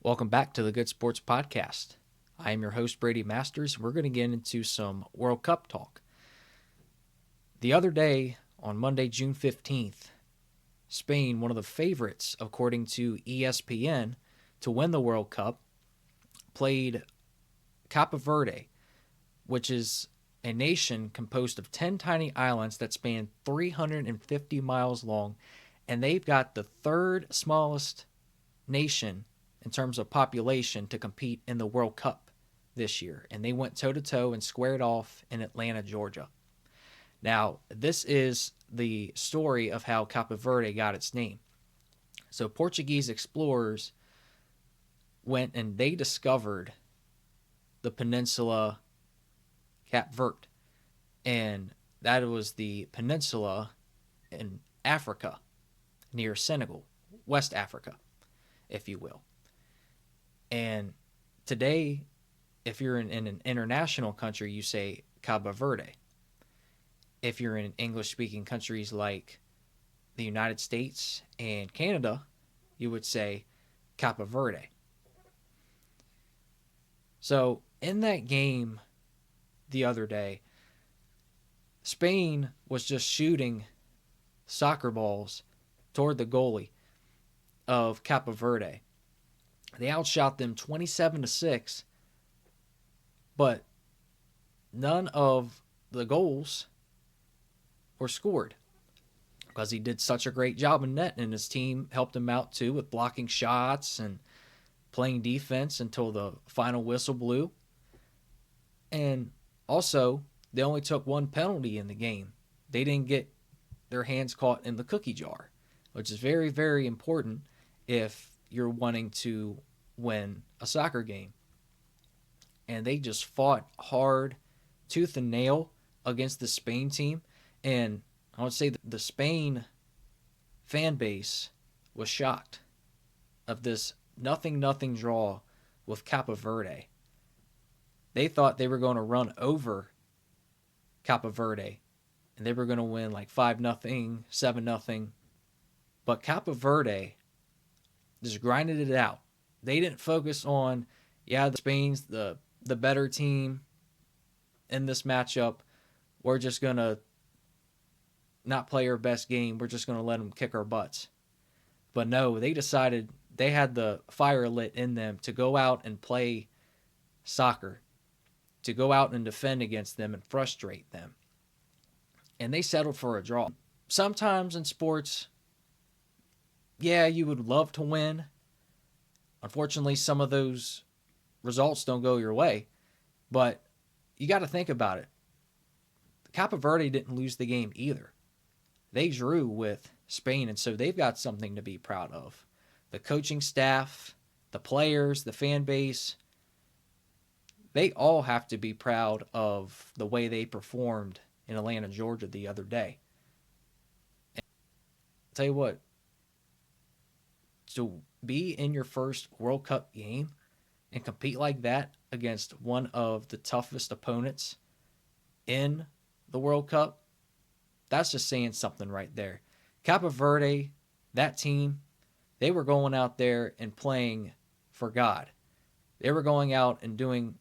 Welcome back to the Good Sports Podcast. I am your host, Brady Masters, and we're going to get into some World Cup talk. The other day, on Monday, June 15th, Spain, one of the favorites, according to ESPN, to win the World Cup, played Cape Verde, which is a nation composed of 10 tiny islands that span 350 miles long, and they've got the third smallest nation in terms of population to compete in the World Cup this year. And they went toe-to-toe and squared off in Atlanta, Georgia. Now, this is the story of how Cape Verde got its name. So Portuguese explorers went and they discovered the peninsula Cape Verde. And that was the peninsula in Africa, near Senegal, West Africa, if you will. And today, if you're in an international country, you say Cabo Verde. If you're in English-speaking countries like the United States and Canada, you would say Cape Verde. So in that game the other day, Spain was just shooting soccer balls toward the goalie of Cape Verde. They outshot them 27-6, but none of the goals were scored because he did such a great job in net, and his team helped him out too with blocking shots and playing defense until the final whistle blew. And also, they only took one penalty in the game. They didn't get their hands caught in the cookie jar, which is very, very important if you're wanting to win a soccer game. And they just fought hard, tooth and nail, against the Spain team. And I would say that the Spain fan base was shocked of this 0-0 draw with Cape Verde. They thought they were going to run over Cape Verde and they were going to win like 5-0, 7-0. But Cape Verde just grinded it out. They didn't focus on, Spain's the better team in this matchup. We're just going to not play our best game. We're just going to let them kick our butts. But no, they decided they had the fire lit in them to go out and play soccer, to go out and defend against them and frustrate them. And they settled for a draw. Sometimes in sports, you would love to win. Unfortunately, some of those results don't go your way. But you got to think about it. Cape Verde didn't lose the game either. They drew with Spain, and so they've got something to be proud of. The coaching staff, the players, the fan base, they all have to be proud of the way they performed in Atlanta, Georgia the other day. And I'll tell you what, to be in your first World Cup game and compete like that against one of the toughest opponents in the World Cup, that's just saying something right there. Cape Verde, that team, they were going out there and playing for God. They were going out and doing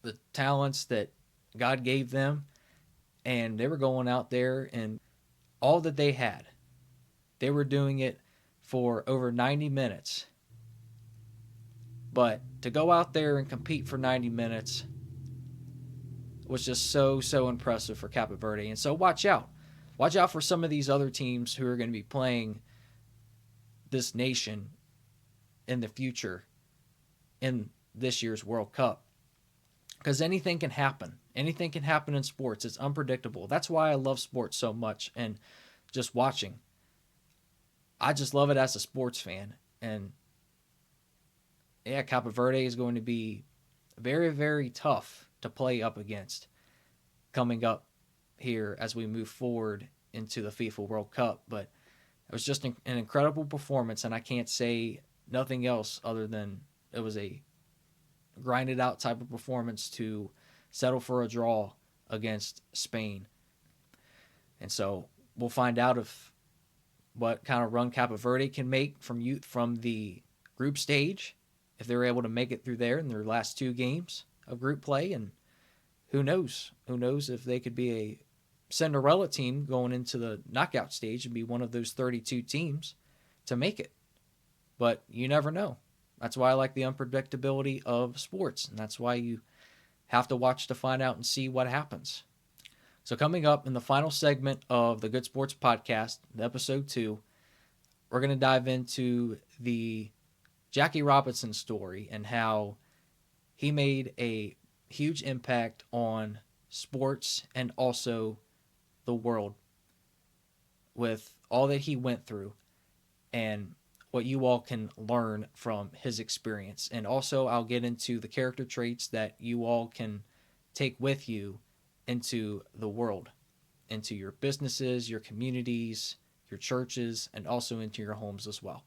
the talents that God gave them, and they were going out there and all that they had. They were doing it for over 90 minutes. But to go out there and compete for 90 minutes was just so impressive for Cape Verde. And so watch out. Watch out for some of these other teams who are going to be playing this nation in the future in this year's World Cup. Because anything can happen. Anything can happen in sports. It's unpredictable. That's why I love sports so much and just watching. I just love it as a sports fan. And Cape Verde is going to be very, very tough to play up against coming up here as we move forward into the FIFA World Cup. But it was just an incredible performance, and I can't say nothing else other than it was a grinded out type of performance to settle for a draw against Spain. And so we'll find out if what kind of run Cape Verde can make from the group stage, if they were able to make it through there in their last 2 games of group play. And who knows? Who knows if they could be a Cinderella team going into the knockout stage and be one of those 32 teams to make it. But you never know. That's why I like the unpredictability of sports, and that's why you have to watch to find out and see what happens. So coming up in the final segment of the Good Sports Podcast, episode 2, we're going to dive into the Jackie Robinson story and how he made a huge impact on sports and also the world with all that he went through and what you all can learn from his experience. And also I'll get into the character traits that you all can take with you into the world, into your businesses, your communities, your churches, and also into your homes as well.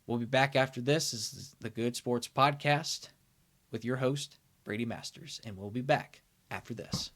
We'll be back after this. This is the Good Sports Podcast with your host, Brady Masters, and we'll be back after this.